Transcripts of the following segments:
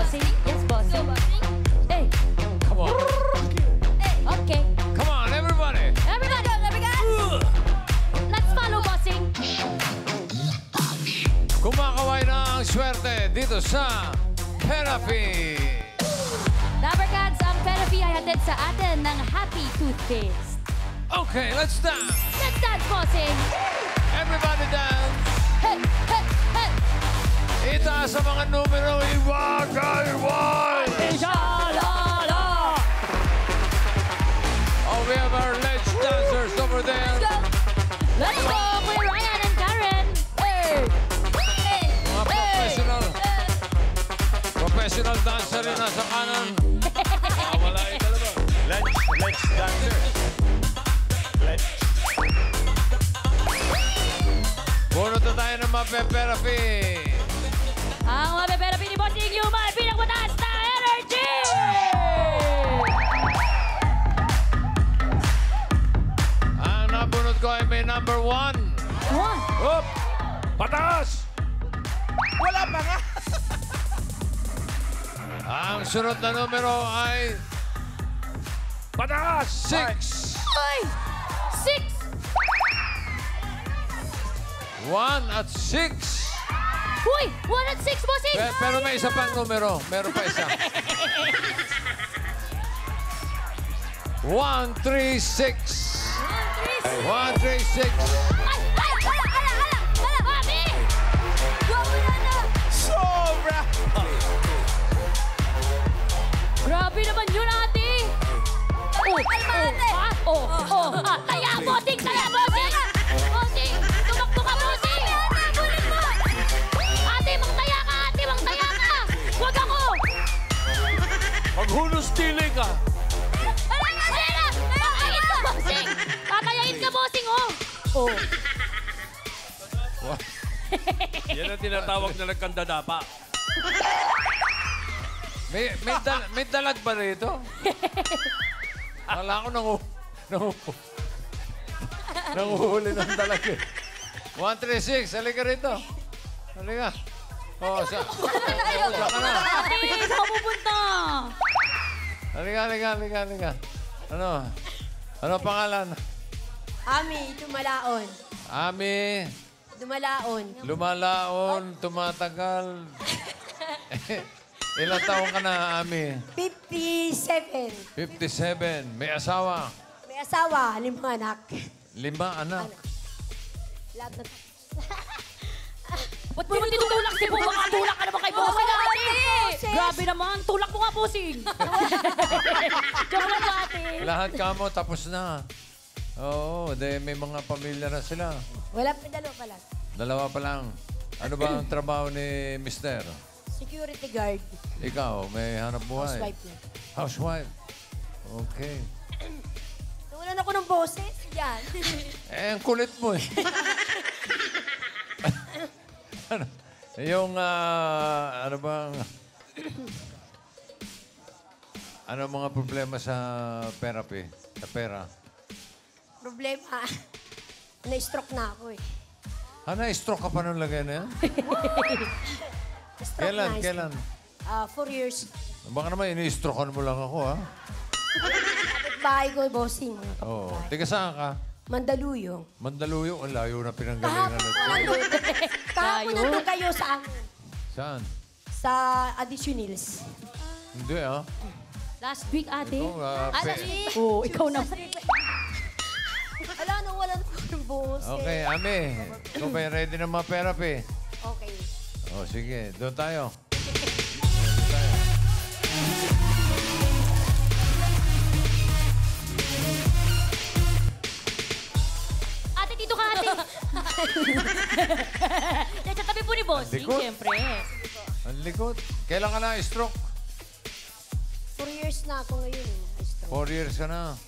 bossing. Yes, bossing. Hey. Come on. Okay. Come on, everybody. Everybody. Let's follow, bossing. Kumakaway na ang swerte dito sa Therapy. Dabarkads, ang therapy ay hatid sa atin ng Happy Toothpaste. Okay, let's dance. Let's dance, bossing. Everybody dance. Hey, hey, hey. Itaas sa mga numero. Iwagay-way. Inshallah. Oh, we have our ledge dancers over there. Let's go, Kuya Ryan and Karen. Hey. Mga professional dancer rin nasa kanan. Wala yung dalawa. Let's dancer. Let's. Bunot na tayo ng mape-therapy. Ang mape-therapy ni Bossing Yuma ay pinakamataas na energy! Ang nabunot ko ay may number 1. Up! Pataas! Wala pa nga. Ang sunod na numero ay... Pataas! 6! Ay! 6! 1 at 6! Uy! 1 at 6, Bossing! Pero may isa pang numero. Meron pa isa. 1, 3, 6. 1, 3, 6. Ay! Ay! Ala! Mami! Wala na! Sobra. Grabe naman yun, ate! Taya, Bossing! Taya, Bossing! Bossing! Tumakbo ka, Bossing! Ate, magtaya ka! Ate, magtaya ka! Huwag ako! Maghulos tili ka. Ayan na! Tatayin ka, Bossing! Tatayain ka, Bossing, oh! Yan ang tinatawag na nagkandadapa. May dalag ba rito? Wala ko nanguhuli ng dalag eh. 1, 3, 6. Halika rito. Halika. Oh, saan ka na? Ate, saan ka pupunta? Halika. Ano pangalan? Ami, dumalaon. Ami, Dumalaon. lumalaon, tumatagal. Ilang taon ka na, Ami? 57. 57. May asawa. May asawa, 5 anak. 5 anak. Lahat na... Ba't mo tinutulak si Puma? Tulak ka naman kay Bossing, ate! Grabe naman, tulak mo nga, Bossing! Joke lang, ate! Lahat ka mo, tapos na. Oo, may mga pamilya na sila. Wala pa, dalawa pa lang. Dalawa pa lang. Ano ba ang trabaho ni Mister? Security guard. Ikaw, may hanap buhay? Housewife na. Housewife. Okay. Tulan ako ng boses. Yan. Ang kulit mo eh. Ano? Yung, ano bang... ano mga problema sa therapy? Sa pera? Problema. Na-stroke na ako eh. Na-stroke ka pa nung lagay na yan? Stroke na. Kailan? 4 years. Baka naman ini-strokean mo lang ako, ha? Bahay ko, bossing. Oo. Tiga saan ka? Mandaluyong. Mandaluyong. Ang layo na pinanggalingan nito. Kahapon nandun kayo sa amin. Saan? Sa Additionals. Hindi, ha? Last week, ate. Ito, Oo, ikaw na. Ala, wala na ako ng boses. Okay, Ami. Ikaw ba ready na mga therapy? Okay. O, sige. Doon tayo. Ate, dito ka, ate. Yan, sa tabi po ni Bossing, Likod. siyempre. Ang likod. Kailan ka na stroke? 4 years na ako ngayon. Na-stroke. 4 years ka na.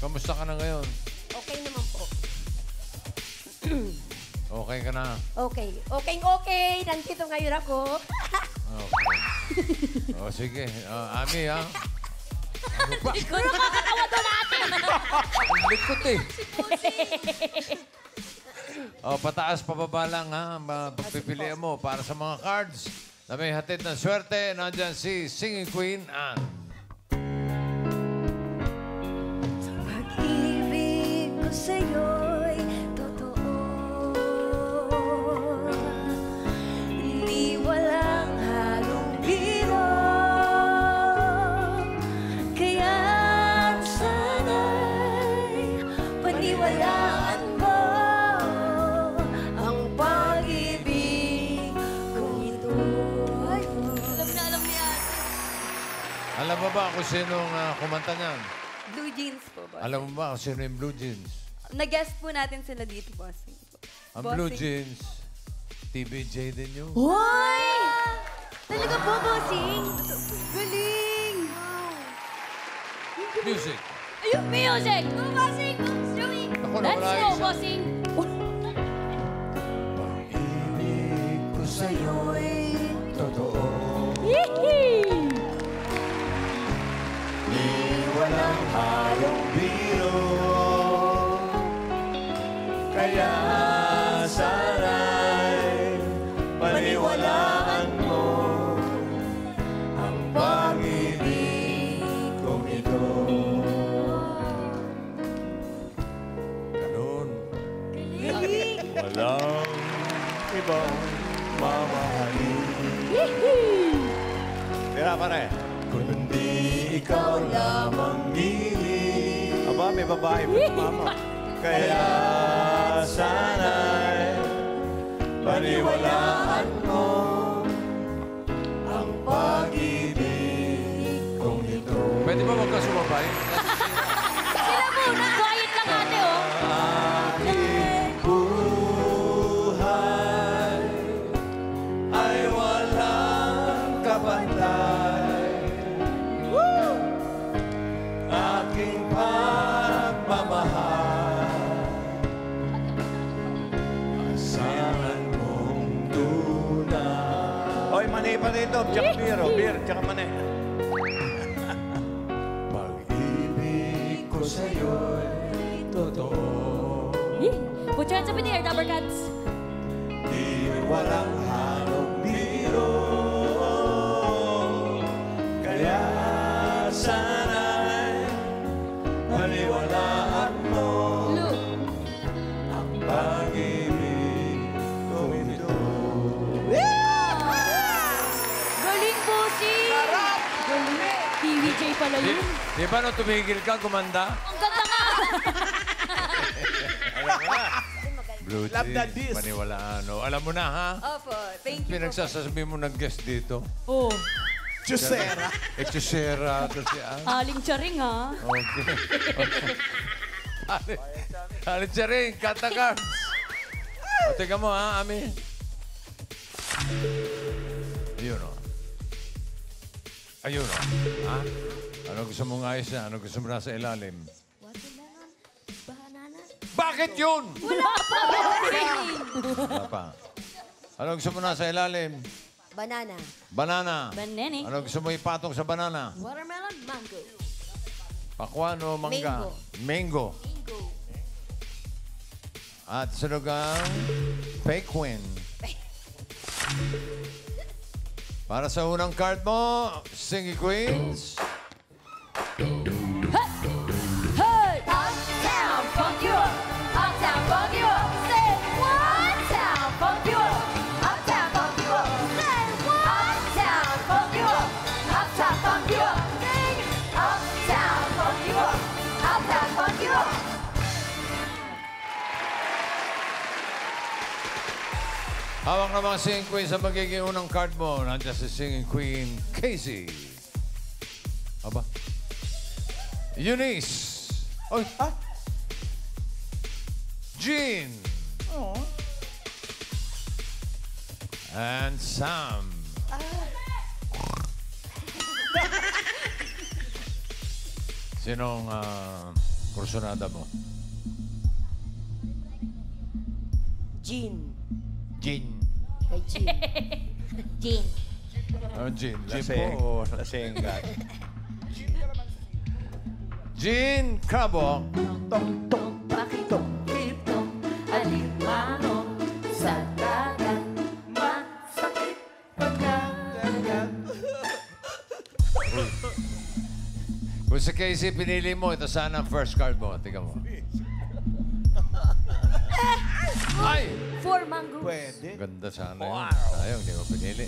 Kamusta ka na ngayon? Okay naman po. Okay ka na? Okay. Okay. Nandito ngayon ako. Okay. O, sige. Ami, ha? Ano ba? Ikaw nakakatawa doon, ate. Ang likod eh. O, pataas, pababa lang, ha? Pagpipilian mo para sa mga cards. na may hatid ng swerte. Nandyan si Singing Queen Anne. Pag-ibig ko sa'yo'y totoo. Hindi walang halong biro. Kaya sana'y paniwalaan mo ang pag-ibig kong ito. Alam na alam niya. Alam mo ba kung sinong kumanta niyan? Blue jeans po, boss. Alam mo ba kung sino yung Blue Jeans? Nag-guest po natin sila dito, bossing. Ang Blue Jeans, TBJ din yun. Hoy! Talaga po, bossing? Galing! Music. Ayun, music! Bossing! Joey! Ako, Let's nawala go, isa. bossing! Pag-ibig ko sa'yo'y totoo. Yee! Walang halong biro. Kaya sana'y paniwalaan mo ang pag-ibig kong ito. Ganun. Walang ibang mamahalin. Tira pare. Kundi ikaw lamang nili. Aba, may babae pa si mama. Kaya sana'y paniwalaan mo ang pag-ibig kong ito. Pwede ba magkasumabay? Sila muna! Quiet lang ate, oh! Aking buhay ay walang kapantay. Aking pagmamahal, asahan mong tunay. Hoy, mani pa dito. Tsaka beer, oh. Beer, tsaka mani. Pag-ibig ko sa'yo'y totoo. Yee! Put your hands up in the air, Dabber Cats! Di walang halong biro. Kaya sana'y paniwalaan mo Look! ang pag-ibig kong ito. Galing, bossing! Galing! TVJ pala yun. Di ba nung tumigil ka, kumanda? Ang ganda nga! Blue Love that jeans, this. paniwalaan. O, alam mo na, ha? Opo, thank you po. Pinagsasabi mo nag-guest dito. Oh, Chusera. Echosera to si Ann. aling charing, ha? Okay. Alit siya rin, kata cards. O, tingnan mo, ha, Ami? Ayun, o. Ayun, o. Ha? Ano gusto mong ayos na? Ano gusto mo nasa ilalim? Watermelon, banana. Bakit yun? Wala pa, bossing! Wala pa. Ano gusto mo nasa ilalim? Banana. Banana. Banana. Ano gusto mo ipatong sa banana? Watermelon, mango. Pakwan o mangga? Mango. Mango. At sunog ang Pequin. Para sa unang card mo, Singy Queens. Hey! Uptown, funk you up. Uptown, funk you up. Say one town, funk you up. Uptown, funk you up. Say one. Uptown, funk you up. Uptown, funk you up. Sing. Uptown, funk you up. Uptown, funk you up. Hawak na mga Singing Queen sa magiging unang card mo. Nandiyan si Singing Queen Casey. Aba. Eunice. Oy, ha? Jean. Oo. And Sam. Sinong kursunada mo? Jean. Jean. Kay Jean. Jean. Oh, Jean. Jean Laseng. po. Lasenggan. Jean Crabo. Pakito, alimango, sa dagat, masakit pagka Kung si Casey pinili mo, ito sana ang first card mo. Tingnan mo. Ay! 4 mangoes. Pwede. Ganda sana yun. Sayang, hindi mo pinili.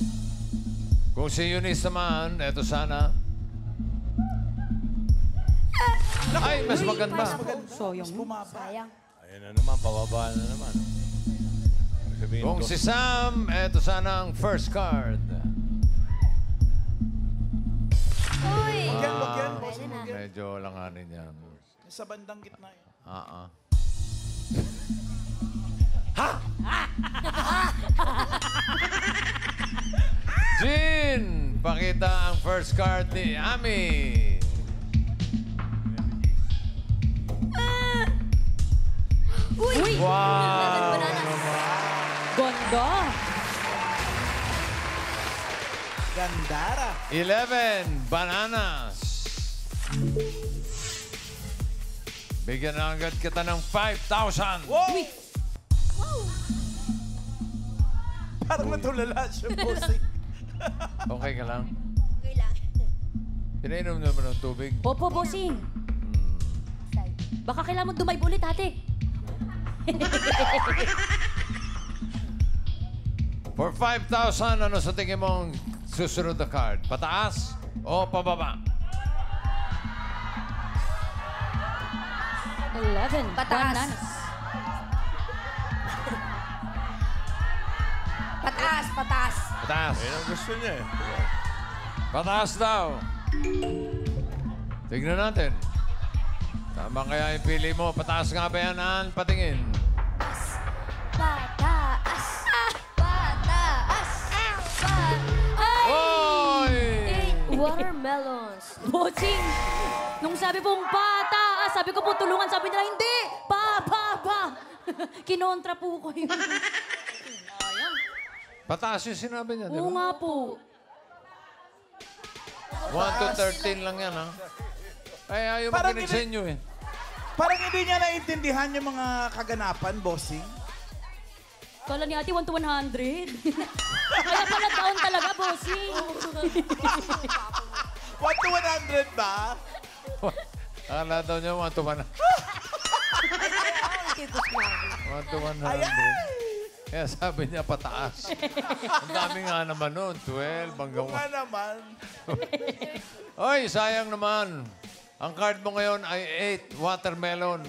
Kung si Eunice naman, ito sana. Ay, mas maganda. Sayang. Bumaba. Sayang. Ayun na naman, pababa na naman. Kung si Sam, ito sana ang first card. Uy! Wag yan, wag yan. Pwede na. Medyo langanin yan. Sa bandang gitna yan. Jean, pakita ang first card ni Ami. Uy! Wow! Bananas. Ganda. Gandara. 11 bananas. Bigyan na agad kita ng 5,000. Wow! Parang natulala siya, bossing. Okay ka lang? Okay lang. Pinainom naman ng tubig. Opo, bossing. Baka kailangan mo dumayb ulit, ate. For 5,000, ano sa tingin mong susunod na card? Pataas o pababa? 11. Pataas. Bananas. Pataas, pataas. Pataas. Yan ang gusto niya eh. Pataas daw. Tignan natin. Tama kaya yung pili mo. Pataas nga ba yan, Ann? Patingin. Pataas. Pataas. Oy! Watermelons. Bossing. Nung sabi pong pataas, sabi ko po tulungan, sabi nila hindi. Pa. Kinontra po ko yun. Pataas yung sinabi niya, di Oo ba? nga po. 1 to 13 lang yan, ha? Ay, ayaw Parang makinig sa inyo, eh. Parang hindi niya naintindihan yung mga kaganapan, bossing. Kala ni ate 1 to 100. Kaya pala down talaga, bossing. 1 to 100 ba? Akala daw niya 1 to 100. 1 to 100. Kaya sabi niya pataas. Ang dami nga naman nun. 12 hanggang Nga naman. Oy, sayang naman. Ang card mo ngayon ay 8 watermelon.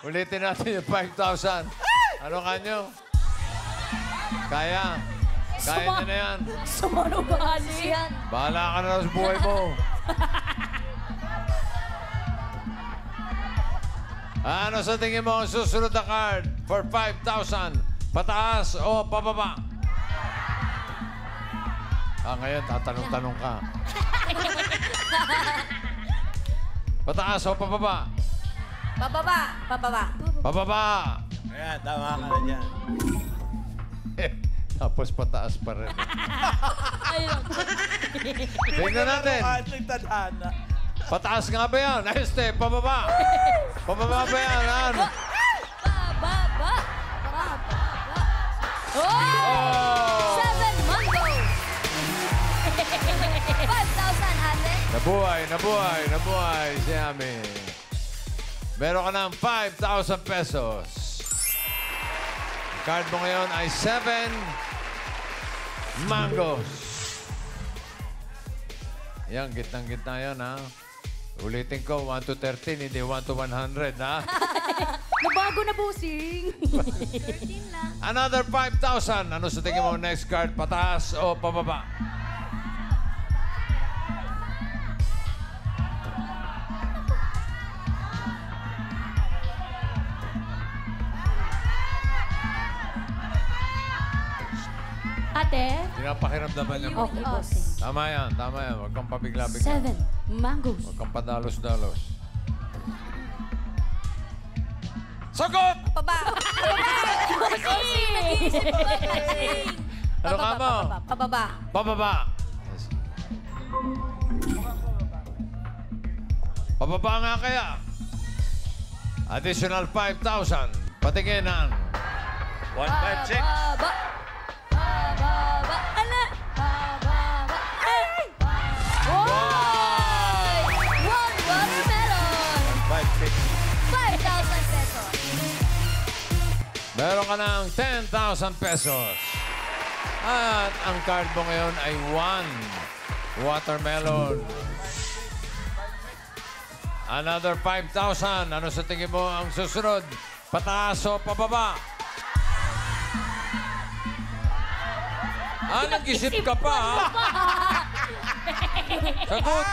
Ulitin natin yung 5,000. Ano kanyo? Kaya. Kaya niyo na yan. Sumano bali. Bahala ka na sa buhay mo. Ano sa tingin mo ang susunod na card for 5,000? Pataas o pababa? Ngayon, tatanong-tanong ka. Pataas o pababa? Pababa. Pababa. Pababa! Ayan, tama ka na dyan. Tapos pataas pa rin. Ayun. Tingnan natin. Ano tadhana? Pataas nga ba yan? Este, pababa. Pababa ba yan? Ano? Pababa. Pababa. Oh! 7 mangoes. 5,000, ate. Nabuhay si Ami. Meron ka ng 5,000 pesos. Ang card mo ngayon ay 7 mangoes. Yan, gitnang-gitna yan, ha? Ulitin ko, 1 to 13, hindi 1 to 100, ha? Nabago na, bossing. 13 lang. Another 5,000. Ano sa tingin mo next card? Pataas o pababa? Ate. Pinapakiramdaman niya mo. Okay, bossing. Tama yan. Huwag kang pabigla-bigla. 7 mangoes. Huwag kang padalos-dalos. Sagot! Pababa. Bossing, nag-iisip pa ba? Bossing. Ano ka mo? Pababa. Pababa. Pababa nga kaya. Additional 5,000. Patiginan. 156. Pababa. Pababa. Ala. Pababa. Meron ka ng 10,000 pesos. At ang card mo ngayon ay 1 watermelon. Another 5,000. Ano sa tingin mo ang susunod? Pataas o pababa? Nag-isip ka pa, ha? Sagot.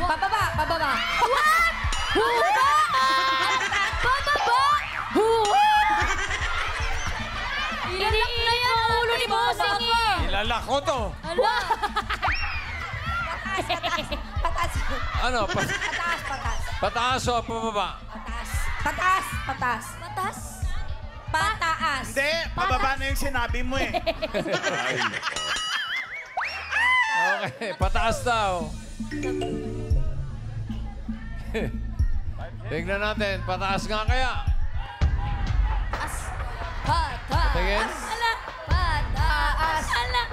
Pababa, pababa. What? Huwa! Pababa! Huwa! Ilalak na yan ang ulo ni Bossing eh. Ilalak ko to. Ala! Pataas. Ano? Pataas, pataas. Pataas o pababa? Pataas. Pataas, pataas. Patas? Pataas. Hindi, pababa na yung sinabi mo eh. Okay, pataas daw. Tignan natin, pataas nga kaya. Pataas. Tingin. Ala! Pataas. Ala!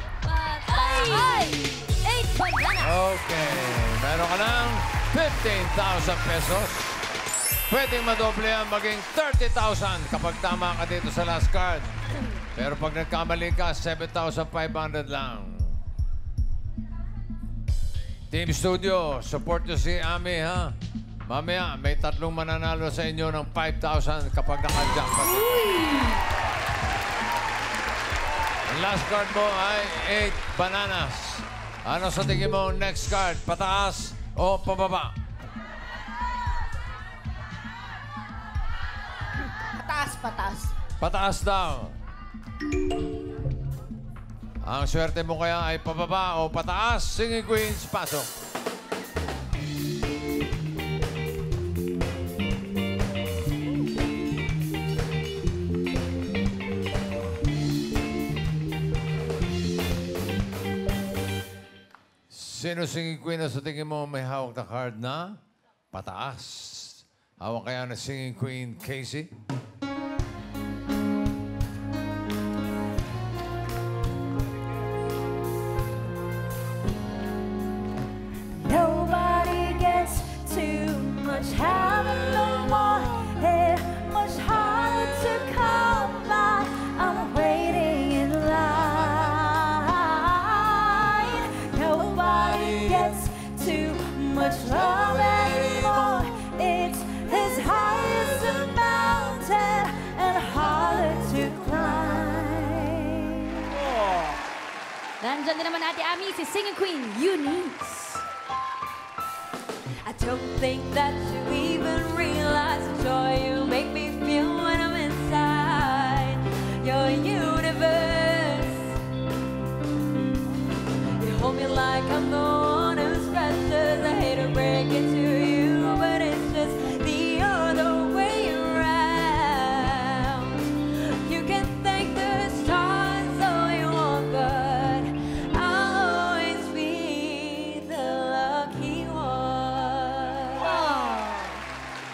Ay! 8 banana! Okay, meron ka ng 15,000 pesos. Pwedeng madoble yan, maging 30,000 kapag tama ka dito sa last card. Pero pag nagkamali ka, 7,500 lang. Team Studio, support nyo si Ami, ha? Mamaya, may 3 mananalo sa inyo ng 5,000 kapag naka-jackpot. Ang last card mo ay 8 bananas. Ano sa tingin mo next card? Pataas o pababa? Pataas, pataas. Pataas daw. Ang swerte mo kaya ay pababa o pataas? Singing Queens, pasok. Sino singing queen na sa tingin mo may hawak na card na pataas? Hawak kaya na singing queen Casey? Nobody gets too much heaven no more. It's much harder to come by. I'm waiting in line. Nobody gets too much love anymore. It's as high as a mountain and harder to climb. Nandyan din naman Ate Ami, si Singing Queen, Eunice. I don't think that you even realize the joy you make me feel when I'm inside your universe. You hold me like I'm the one who's precious. I hate to break it to you, but it's just the other way around. You can thank the stars all you want, but I'll always be the lucky one.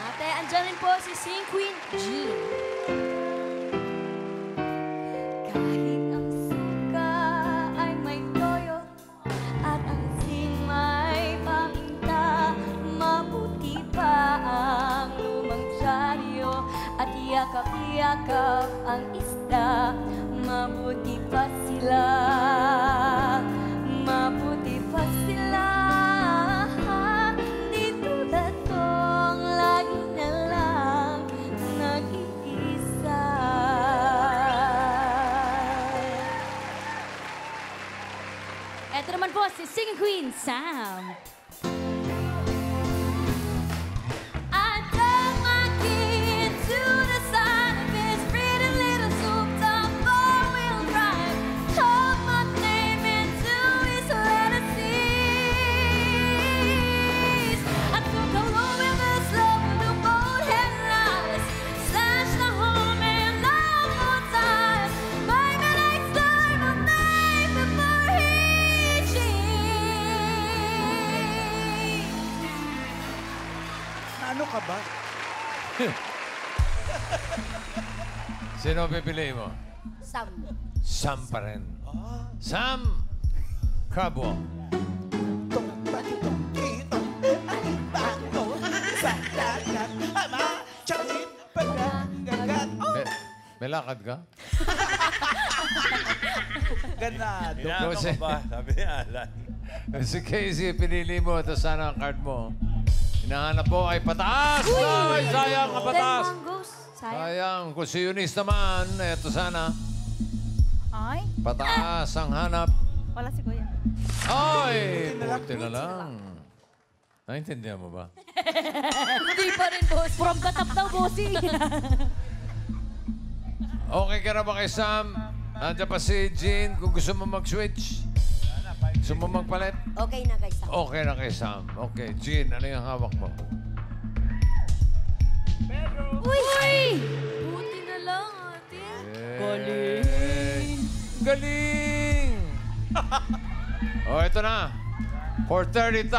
Ate, andyan rin po si Singing Queen, Jean. Kahit ang suka ay may toyo at ang asin may paminta, mabuti pa ang lumang dyaryo at yakap-yakap ang isda. Mabuti pa sila, mabuti pa sila. Di tulad kong lagi na lang nag-iisa. Ito naman po si Singing Queen, Sam. I dug my key into the side of his pretty little souped-up four-wheel drive. Called my name into his letter C's. I took a roll with the slow new boat headlights. Slashed the home and loud more times. By the next time of night before he changed. Ano ka ba? Sino pipili mo? Sam. Sam pa rin. Sam Crabwell. May lakad ka? Ganado. Inaano Kasi- ko ba? Sabi ni Alan. Si Casey, pinili mo. Ito sana ang card mo. Hinahanap mo ay pataas! Ay, sayang ang pataas! mangoes. Sayang. Sayang. Kung si Eunice naman, ito sana. Ay, Pataas ang hanap. wala si Kuya. Ay! Buti na lang. Naintindihan mo ba? Hindi pa rin, boss. From the top daw, bossing. Okay ka na ba kay Sam? Nandiyan pa si Jean kung gusto mo mag-switch. Gusto mo magpalit? Okay na kay Sam. Okay na kay Sam. Okay, Jean, ano yung hawak mo? Uy! Buti na lang, ate. Galing! Galing! Oh, ito na. For 30,000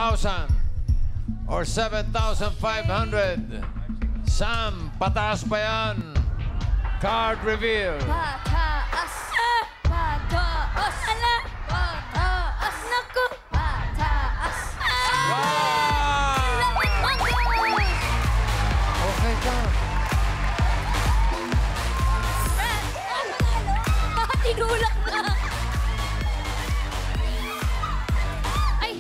or 7,500. Sam, pataas pa yan. Card reveal. Pataas! Pataas! Ala! Pataas! Naku! Pataas! Wow! Mangoes! Okay ka. Tinulak na! Ay!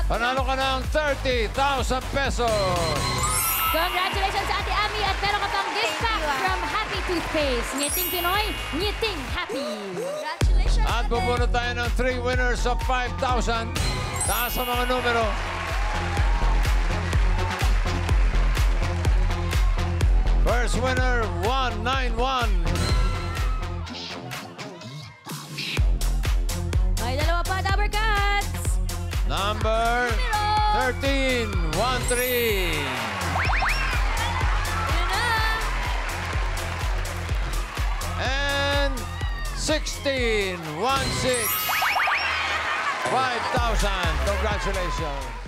Panalo ka ng 30,000 pesos. Congratulations sa Ate Ami at meron ka pang gift pack from Happy Toothpaste. Ngiting Pinoy, ngiting happy. Congratulations! At bubunot tayo ng 3 winners of 5,000. Taas sa mga numero. First winner, 191. May dalawa pa, Dabber Cats. Number 13, 13. And 16, 16. 5,000. Congratulations.